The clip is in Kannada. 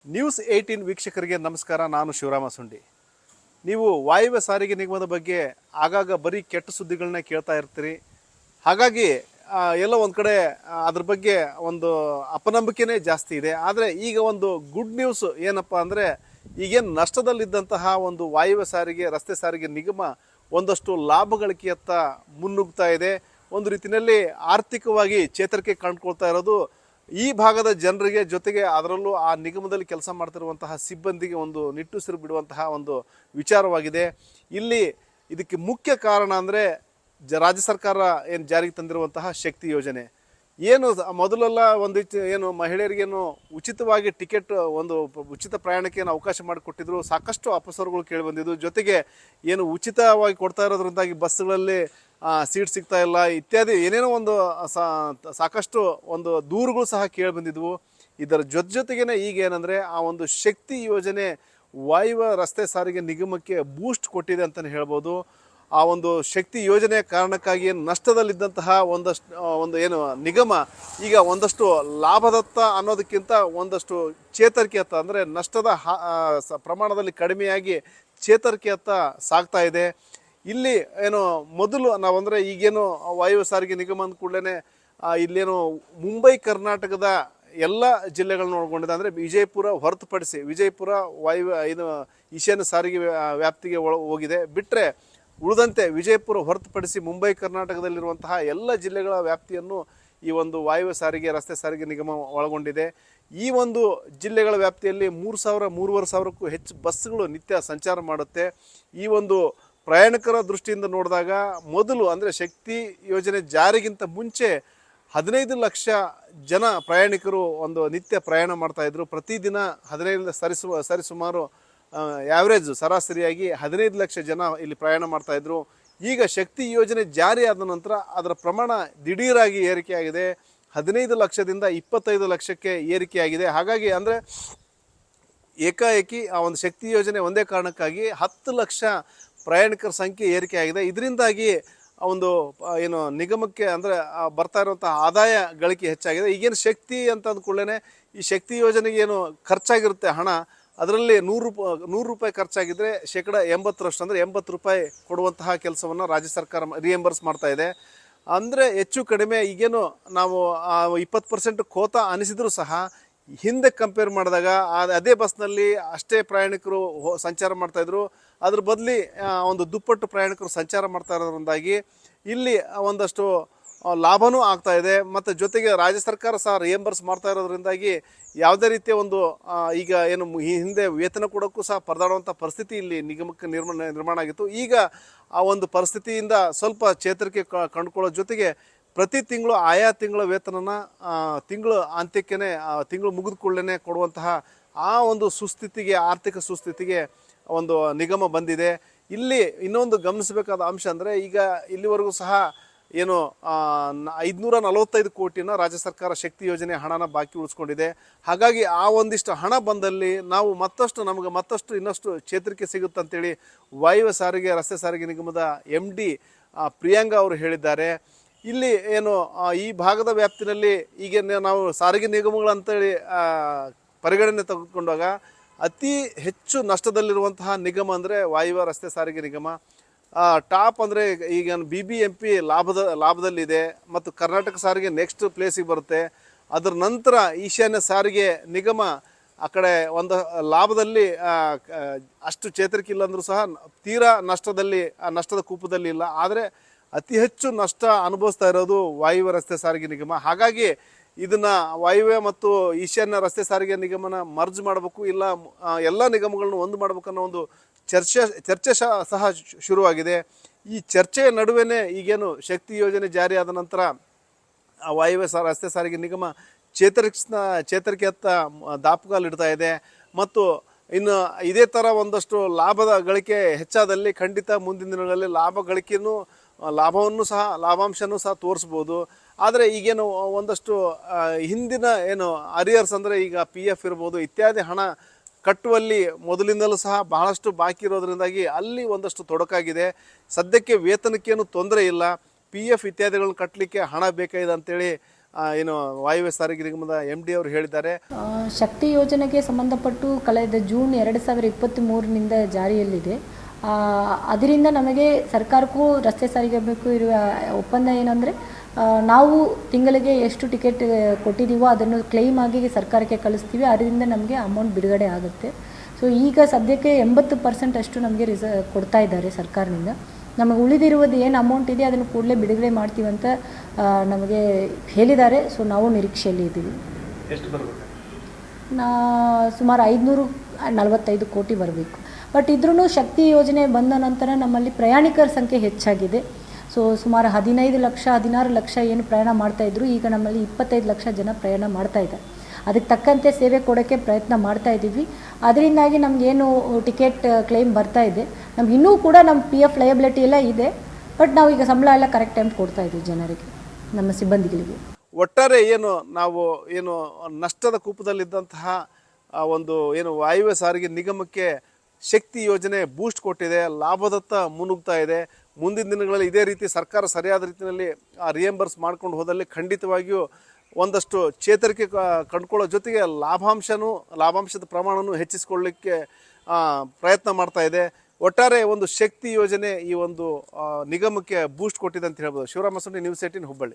ನ್ಯೂಸ್ 18 ವೀಕ್ಷಕರಿಗೆ ನಮಸ್ಕಾರ. ನಾನು ಶಿವರಾಮ ಸುಂಡಿ. ನೀವು ವಾಯುವ್ಯ ಸಾರಿಗೆ ನಿಗಮದ ಬಗ್ಗೆ ಆಗಾಗ ಬರೀ ಕೆಟ್ಟ ಸುದ್ದಿಗಳನ್ನ ಕೇಳ್ತಾ ಇರ್ತೀರಿ. ಹಾಗಾಗಿ ಎಲ್ಲ ಒಂದು ಕಡೆ ಅದ್ರ ಬಗ್ಗೆ ಒಂದು ಅಪನಂಬಿಕೆನೇ ಜಾಸ್ತಿ ಇದೆ. ಆದರೆ ಈಗ ಒಂದು ಗುಡ್ ನ್ಯೂಸ್ ಏನಪ್ಪ ಅಂದರೆ, ಈಗೇನು ನಷ್ಟದಲ್ಲಿದ್ದಂತಹ ಒಂದು ವಾಯುವ್ಯ ಸಾರಿಗೆ ರಸ್ತೆ ಸಾರಿಗೆ ನಿಗಮ ಒಂದಷ್ಟು ಲಾಭ ಗಳಿಕೆಯತ್ತ ಮುನ್ನುಗ್ತಾ ಇದೆ. ಒಂದು ರೀತಿಯಲ್ಲಿ ಆರ್ಥಿಕವಾಗಿ ಚೇತರಿಕೆ ಕಂಡುಕೊಳ್ತಾ ಇರೋದು ಈ ಭಾಗದ ಜನರಿಗೆ, ಜೊತೆಗೆ ಅದರಲ್ಲೂ ಆ ನಿಗಮದಲ್ಲಿ ಕೆಲಸ ಮಾಡ್ತಿರುವಂತಹ ಸಿಬ್ಬಂದಿಗೆ ಒಂದು ನಿಟ್ಟುಸಿರು ಬಿಡುವಂತಹ ಒಂದು ವಿಚಾರವಾಗಿದೆ. ಇಲ್ಲಿ ಇದಕ್ಕೆ ಮುಖ್ಯ ಕಾರಣ ಅಂದರೆ ರಾಜ್ಯ ಸರ್ಕಾರ ಏನು ಜಾರಿಗೆ ತಂದಿರುವಂತಹ ಶಕ್ತಿ ಯೋಜನೆ. ಏನು ಮೊದಲೆಲ್ಲ ಒಂದು ಏನು ಮಹಿಳೆಯರಿಗೇನು ಉಚಿತವಾಗಿ ಟಿಕೆಟ್, ಒಂದು ಉಚಿತ ಪ್ರಯಾಣಕ್ಕೆ ಏನು ಅವಕಾಶ ಮಾಡಿಕೊಟ್ಟಿದ್ರು, ಸಾಕಷ್ಟು ಅಪಸರುಗಳು ಕೇಳಿ ಬಂದಿದ್ದು. ಜೊತೆಗೆ ಏನು ಉಚಿತವಾಗಿ ಕೊಡ್ತಾ ಇರೋದ್ರಿಂದಾಗಿ ಬಸ್ಗಳಲ್ಲಿ ಸೀಟ್ ಸಿಗ್ತಾ ಇಲ್ಲ ಇತ್ಯಾದಿ ಏನೇನೋ ಒಂದು ಸಾಕಷ್ಟು ಒಂದು ದೂರುಗಳು ಸಹ ಕೇಳಿ ಬಂದಿದ್ವು. ಇದರ ಜೊತೆಗೇನೆ ಈಗ ಏನಂದರೆ, ಆ ಒಂದು ಶಕ್ತಿ ಯೋಜನೆ ವಾಯುವ್ಯ ರಸ್ತೆ ಸಾರಿಗೆ ನಿಗಮಕ್ಕೆ ಬೂಸ್ಟ್ ಕೊಟ್ಟಿದೆ ಅಂತಲೇ ಹೇಳ್ಬೋದು. ಆ ಒಂದು ಶಕ್ತಿ ಯೋಜನೆಯ ಕಾರಣಕ್ಕಾಗಿ ಏನು ನಷ್ಟದಲ್ಲಿದ್ದಂತಹ ಒಂದು ಏನು ನಿಗಮ ಈಗ ಒಂದಷ್ಟು ಲಾಭದತ್ತ ಅನ್ನೋದಕ್ಕಿಂತ ಒಂದಷ್ಟು ಚೇತರಿಕೆಯತ್ತ, ಅಂದರೆ ನಷ್ಟದ ಪ್ರಮಾಣದಲ್ಲಿ ಕಡಿಮೆಯಾಗಿ ಚೇತರಿಕೆಯತ್ತ ಸಾಗ್ತಾ ಇದೆ. ಇಲ್ಲಿ ಏನು ಮೊದಲು ನಾವಂದರೆ ಈಗೇನು ವಾಯುವ್ಯ ಸಾರಿಗೆ ನಿಗಮ ಅಂದ ಕೂಡಲೇ ಇಲ್ಲೇನು ಮುಂಬೈ ಕರ್ನಾಟಕದ ಎಲ್ಲ ಜಿಲ್ಲೆಗಳನ್ನ ಒಳಗೊಂಡಿದೆ. ಅಂದರೆ ವಿಜಯಪುರ ಹೊರತುಪಡಿಸಿ, ವಿಜಯಪುರ ಇದು ಈಶಾನ್ಯ ಸಾರಿಗೆ ವ್ಯಾಪ್ತಿಗೆ ಹೋಗಿದೆ. ಬಿಟ್ಟರೆ ಉಳಿದಂತೆ ವಿಜಯಪುರ ಹೊರತುಪಡಿಸಿ ಮುಂಬೈ ಕರ್ನಾಟಕದಲ್ಲಿರುವಂತಹ ಎಲ್ಲ ಜಿಲ್ಲೆಗಳ ವ್ಯಾಪ್ತಿಯನ್ನು ಈ ಒಂದು ವಾಯುವ್ಯ ಸಾರಿಗೆ ರಸ್ತೆ ಸಾರಿಗೆ ನಿಗಮ ಒಳಗೊಂಡಿದೆ. ಈ ಒಂದು ಜಿಲ್ಲೆಗಳ ವ್ಯಾಪ್ತಿಯಲ್ಲಿ 3,000-3,500ಕ್ಕೂ ಹೆಚ್ಚು ಬಸ್ಸುಗಳು ನಿತ್ಯ ಸಂಚಾರ ಮಾಡುತ್ತೆ. ಈ ಒಂದು ಪ್ರಯಾಣಿಕರ ದೃಷ್ಟಿಯಿಂದ ನೋಡಿದಾಗ, ಮೊದಲು ಅಂದರೆ ಶಕ್ತಿ ಯೋಜನೆ ಜಾರಿಗಿಂತ ಮುಂಚೆ 15 ಲಕ್ಷ ಜನ ಪ್ರಯಾಣಿಕರು ಒಂದು ನಿತ್ಯ ಪ್ರಯಾಣ ಮಾಡ್ತಾಯಿದ್ರು. ಪ್ರತಿದಿನ 15 ಸರಿಸುಮಾರು ಆ್ಯಾವ್ರೇಜ್ ಸರಾಸರಿಯಾಗಿ 15 ಲಕ್ಷ ಜನ ಇಲ್ಲಿ ಪ್ರಯಾಣ ಮಾಡ್ತಾಯಿದ್ರು. ಈಗ ಶಕ್ತಿ ಯೋಜನೆ ಜಾರಿ ಆದ ನಂತರ ಅದರ ಪ್ರಮಾಣ ದಿಢೀರಾಗಿ ಏರಿಕೆಯಾಗಿದೆ. 15 ಲಕ್ಷದಿಂದ 25 ಲಕ್ಷಕ್ಕೆ ಏರಿಕೆಯಾಗಿದೆ. ಹಾಗಾಗಿ ಅಂದರೆ ಏಕಾಏಕಿ ಆ ಒಂದು ಶಕ್ತಿ ಯೋಜನೆ ಒಂದೇ ಕಾರಣಕ್ಕಾಗಿ 10 ಲಕ್ಷ ಪ್ರಯಾಣಿಕರ ಸಂಖ್ಯೆ ಏರಿಕೆಯಾಗಿದೆ. ಇದರಿಂದಾಗಿ ಒಂದು ಏನು ನಿಗಮಕ್ಕೆ ಅಂದರೆ ಬರ್ತಾ ಇರುವಂಥ ಆದಾಯ ಗಳಿಕೆ ಹೆಚ್ಚಾಗಿದೆ. ಈಗೇನು ಶಕ್ತಿ ಅಂತ ಅಂದ್ಕೊಳ್ಳೇ ಈ ಶಕ್ತಿ ಯೋಜನೆಗೆ ಏನು ಖರ್ಚಾಗಿರುತ್ತೆ ಹಣ, ಅದರಲ್ಲಿ 100 ರೂಪಾಯಿ ಖರ್ಚಾಗಿದ್ದರೆ 80% ಅಂದರೆ 80 ರೂಪಾಯಿ ಕೊಡುವಂತಹ ಕೆಲಸವನ್ನು ರಾಜ್ಯ ಸರ್ಕಾರ ರಿಯಂಬರ್ಸ್ ಮಾಡ್ತಾ ಇದೆ. ಅಂದರೆ ಹೆಚ್ಚು ಕಡಿಮೆ ಈಗೇನು ನಾವು 20% ಕೋತಾ ಅನಿಸಿದರೂ ಸಹ ಹಿಂದೆ ಕಂಪೇರ್ ಮಾಡಿದಾಗ ಅದೇ ಬಸ್ನಲ್ಲಿ ಅಷ್ಟೇ ಪ್ರಯಾಣಿಕರು ಸಂಚಾರ ಮಾಡ್ತಾಯಿದ್ರು. ಅದ್ರ ಬದಲಿ ಒಂದು ದುಪ್ಪಟ್ಟು ಪ್ರಯಾಣಿಕರು ಸಂಚಾರ ಮಾಡ್ತಾ ಇರೋದ್ರಿಂದಾಗಿ ಇಲ್ಲಿ ಒಂದಷ್ಟು ಲಾಭನೂ ಆಗ್ತಾ ಇದೆ. ಮತ್ತು ಜೊತೆಗೆ ರಾಜ್ಯ ಸರ್ಕಾರ ಸಹ ರಿಯಂಬರ್ಸ್ ಮಾಡ್ತಾ ಇರೋದ್ರಿಂದಾಗಿ ಯಾವುದೇ ರೀತಿಯ ಒಂದು ಈಗ ಏನು ಹಿಂದೆ ವೇತನ ಕೊಡೋಕ್ಕೂ ಸಹ ಪರದಾಡುವಂಥ ಪರಿಸ್ಥಿತಿ ಇಲ್ಲಿ ನಿಗಮಕ್ಕೆ ನಿರ್ಮಾಣ ಆಗಿತ್ತು. ಈಗ ಆ ಒಂದು ಪರಿಸ್ಥಿತಿಯಿಂದ ಸ್ವಲ್ಪ ಚೇತರಿಕೆ ಕಂಡುಕೊಳ್ಳೋ ಜೊತೆಗೆ ಪ್ರತಿ ತಿಂಗಳು ಆಯಾ ತಿಂಗಳ ವೇತನನ ತಿಂಗಳು ಅಂತ್ಯಕ್ಕೆ ತಿಂಗಳು ಮುಗಿದುಕೊಳ್ಳೇ ಕೊಡುವಂತಹ ಆ ಒಂದು ಸುಸ್ಥಿತಿಗೆ, ಆರ್ಥಿಕ ಸುಸ್ಥಿತಿಗೆ ಒಂದು ನಿಗಮ ಬಂದಿದೆ. ಇಲ್ಲಿ ಇನ್ನೊಂದು ಗಮನಿಸಬೇಕಾದ ಅಂಶ ಅಂದರೆ, ಈಗ ಇಲ್ಲಿವರೆಗೂ ಸಹ ಏನು 545 ಕೋಟಿನ ರಾಜ್ಯ ಸರ್ಕಾರ ಶಕ್ತಿ ಯೋಜನೆ ಹಣನ ಬಾಕಿ ಉಳಿಸ್ಕೊಂಡಿದೆ. ಹಾಗಾಗಿ ಆ ಒಂದಿಷ್ಟು ಹಣ ಬಂದಲ್ಲಿ ನಾವು ನಮಗೆ ಮತ್ತಷ್ಟು ಇನ್ನಷ್ಟು ಚೇತರಿಕೆ ಸಿಗುತ್ತಂತೇಳಿ ವಾಯುವ್ಯ ಸಾರಿಗೆ ರಸ್ತೆ ಸಾರಿಗೆ ನಿಗಮದ MD ಪ್ರಿಯಾಂಕಾ ಅವರು ಹೇಳಿದ್ದಾರೆ. ಇಲ್ಲಿ ಏನು ಈ ಭಾಗದ ವ್ಯಾಪ್ತಿನಲ್ಲಿ ಈಗ ನಾವು ಸಾರಿಗೆ ನಿಗಮಗಳಂತೇಳಿ ಪರಿಗಣನೆ ತೆಗೆದುಕೊಂಡಾಗ ಅತಿ ಹೆಚ್ಚು ನಷ್ಟದಲ್ಲಿರುವಂತಹ ನಿಗಮ ಅಂದರೆ ವಾಯುವ್ಯ ರಸ್ತೆ ಸಾರಿಗೆ ನಿಗಮ. ಟಾಪ್ ಅಂದರೆ ಈಗ BBMP ಲಾಭದಲ್ಲಿದೆ, ಮತ್ತು ಕರ್ನಾಟಕ ಸಾರಿಗೆ ನೆಕ್ಸ್ಟ್ ಪ್ಲೇಸಿಗೆ ಬರುತ್ತೆ. ಅದರ ನಂತರ ಈಶಾನ್ಯ ಸಾರಿಗೆ ನಿಗಮ ಆ ಕಡೆ ಒಂದು ಲಾಭದಲ್ಲಿ ಅಷ್ಟು ಚೇತರಿಕೆ ಇಲ್ಲ ಅಂದರೂ ಸಹ ತೀರಾ ನಷ್ಟದ ಕೂಪದಲ್ಲಿ ಇಲ್ಲ. ಆದರೆ ಅತಿ ಹೆಚ್ಚು ನಷ್ಟ ಅನುಭವಿಸ್ತಾ ಇರೋದು ವಾಯುವ್ಯ ರಸ್ತೆ ಸಾರಿಗೆ ನಿಗಮ. ಹಾಗಾಗಿ ಇದನ್ನು ವಾಯುವ್ಯ ಮತ್ತು ಈಶಾನ್ಯ ರಸ್ತೆ ಸಾರಿಗೆ ನಿಗಮನ ಮರ್ಜ್ ಮಾಡಬೇಕು, ಇಲ್ಲ ಎಲ್ಲ ನಿಗಮಗಳನ್ನು ಒಂದು ಮಾಡಬೇಕು ಅನ್ನೋ ಒಂದು ಚರ್ಚೆ ಸಹ ಶುರುವಾಗಿದೆ. ಈ ಚರ್ಚೆಯ ನಡುವೆನೇ ಈಗೇನು ಶಕ್ತಿ ಯೋಜನೆ ಜಾರಿಯಾದ ನಂತರ ವಾಯುವ್ಯ ರಸ್ತೆ ಸಾರಿಗೆ ನಿಗಮ ಚೇತರಿಕೆಯತ್ತ ದಾಪುಗಾಲಿಡ್ತಾ ಇದೆ. ಮತ್ತು ಇನ್ನು ಇದೇ ಥರ ಒಂದಷ್ಟು ಲಾಭದ ಗಳಿಕೆ ಹೆಚ್ಚಾದಲ್ಲಿ ಖಂಡಿತ ಮುಂದಿನ ದಿನಗಳಲ್ಲಿ ಲಾಭಾಂಶನೂ ಸಹ ತೋರಿಸ್ಬೋದು. ಆದರೆ ಈಗೇನು ಒಂದಷ್ಟು ಹಿಂದಿನ ಏನು ಅರಿಯರ್ಸ್ ಅಂದರೆ ಈಗ PF ಇರ್ಬೋದು ಇತ್ಯಾದಿ ಹಣ ಕಟ್ಟುವಲ್ಲಿ ಮೊದಲಿಂದಲೂ ಸಹ ಬಹಳಷ್ಟು ಬಾಕಿ ಇರೋದ್ರಿಂದಾಗಿ ಅಲ್ಲಿ ಒಂದಷ್ಟು ತೊಡಕಾಗಿದೆ. ಸದ್ಯಕ್ಕೆ ವೇತನಕ್ಕೇನು ತೊಂದರೆ ಇಲ್ಲ, PF ಇತ್ಯಾದಿಗಳನ್ನ ಕಟ್ಟಲಿಕ್ಕೆ ಹಣ ಬೇಕಾಗಿದೆ ಅಂತೇಳಿ ಏನು ವಾಯುವ್ಯ ಸಾರಿಗೆ ನಿಗಮದ MD ಅವರು ಹೇಳಿದ್ದಾರೆ. ಶಕ್ತಿ ಯೋಜನೆಗೆ ಸಂಬಂಧಪಟ್ಟು ಕಳೆದ ಜೂನ್ 2023ನಿಂದ ಜಾರಿಯಲ್ಲಿದೆ. ಅದರಿಂದ ನಮಗೆ ಸರ್ಕಾರಕ್ಕೂ ರಸ್ತೆ ಸಾರಿಗೆ ಬೇಕು ಇರುವ ಒಪ್ಪಂದ ಏನಂದರೆ, ನಾವು ತಿಂಗಳಿಗೆ ಎಷ್ಟು ಟಿಕೆಟ್ ಕೊಟ್ಟಿದ್ದೀವೋ ಅದನ್ನು ಕ್ಲೈಮ್ ಆಗಿ ಸರ್ಕಾರಕ್ಕೆ ಕಳಿಸ್ತೀವಿ, ಅದರಿಂದ ನಮಗೆ ಅಮೌಂಟ್ ಬಿಡುಗಡೆ ಆಗುತ್ತೆ. ಸೊ ಈಗ ಸದ್ಯಕ್ಕೆ 80% ಅಷ್ಟು ನಮಗೆ ಕೊಡ್ತಾ ಇದ್ದಾರೆ ಸರ್ಕಾರದಿಂದ. ನಮಗೆ ಉಳಿದಿರುವುದು ಏನು ಅಮೌಂಟ್ ಇದೆ ಅದನ್ನು ಕೂಡಲೇ ಬಿಡುಗಡೆ ಮಾಡ್ತೀವಂತ ನಮಗೆ ಹೇಳಿದ್ದಾರೆ. ಸೊ ನಾವು ನಿರೀಕ್ಷೆಯಲ್ಲಿ ಇದ್ದೀವಿ. ಎಷ್ಟು ಬರಬೇಕು? ಸುಮಾರು 545 ಕೋಟಿ ಬರಬೇಕು. ಬಟ್ ಇದ್ರೂ ಶಕ್ತಿ ಯೋಜನೆ ಬಂದ ನಂತರ ನಮ್ಮಲ್ಲಿ ಪ್ರಯಾಣಿಕರ ಸಂಖ್ಯೆ ಹೆಚ್ಚಾಗಿದೆ. ಸೊ ಸುಮಾರು 15 ಲಕ್ಷ 16 ಲಕ್ಷ ಏನು ಪ್ರಯಾಣ ಮಾಡ್ತಾಯಿದ್ರು, ಈಗ ನಮ್ಮಲ್ಲಿ 25 ಲಕ್ಷ ಜನ ಪ್ರಯಾಣ ಮಾಡ್ತಾಯಿದ್ದಾರೆ. ಅದಕ್ಕೆ ತಕ್ಕಂತೆ ಸೇವೆ ಕೊಡೋಕ್ಕೆ ಪ್ರಯತ್ನ ಮಾಡ್ತಾ ಇದ್ದೀವಿ. ಅದರಿಂದಾಗಿ ನಮಗೇನು ಟಿಕೆಟ್ ಕ್ಲೈಮ್ ಬರ್ತಾ ಇದೆ, ನಮ್ಗೆ ಇನ್ನೂ ಕೂಡ ನಮ್ಮ PF ಲಯಬಿಲಿಟಿ ಎಲ್ಲ ಇದೆ. ಬಟ್ ನಾವು ಈಗ ಸಂಬಳ ಎಲ್ಲ ಕರೆಕ್ಟ್ ಟೈಮ್ ಕೊಡ್ತಾ ಇದ್ದೀವಿ ಜನರಿಗೆ, ನಮ್ಮ ಸಿಬ್ಬಂದಿಗಳಿಗೆ. ಒಟ್ಟಾರೆ ನಾವು ನಷ್ಟದ ಕೂಪದಲ್ಲಿದ್ದಂತಹ ಒಂದು ವಾಯುವ್ಯ ಸಾರಿಗೆ ನಿಗಮಕ್ಕೆ ಶಕ್ತಿ ಯೋಜನೆ ಬೂಸ್ಟ್ ಕೊಟ್ಟಿದೆ, ಲಾಭದತ್ತ ಮುನ್ನುಗ್ತಾ ಇದೆ. ಮುಂದಿನ ದಿನಗಳಲ್ಲಿ ಇದೇ ರೀತಿ ಸರ್ಕಾರ ಸರಿಯಾದ ರೀತಿಯಲ್ಲಿ ರಿಯಂಬರ್ಸ್ ಮಾಡ್ಕೊಂಡು ಹೋದಲ್ಲಿ ಖಂಡಿತವಾಗಿಯೂ ಒಂದಷ್ಟು ಚೇತರಿಕೆ ಕಂಡುಕೊಳ್ಳೋ ಜೊತೆಗೆ ಲಾಭಾಂಶದ ಪ್ರಮಾಣವನ್ನು ಹೆಚ್ಚಿಸಿಕೊಳ್ಳಲಿಕ್ಕೆ ಪ್ರಯತ್ನ ಮಾಡ್ತಾ ಇದೆ. ಒಟ್ಟಾರೆ ಒಂದು ಶಕ್ತಿ ಯೋಜನೆ ಈ ಒಂದು ನಿಗಮಕ್ಕೆ ಬೂಸ್ಟ್ ಕೊಟ್ಟಿದೆ ಅಂತ ಹೇಳ್ಬೋದು. ಶಿವರಾಮ ಮಸಂಡಿ, ನ್ಯೂಸ್ 18 ಹುಬ್ಬಳ್ಳಿ.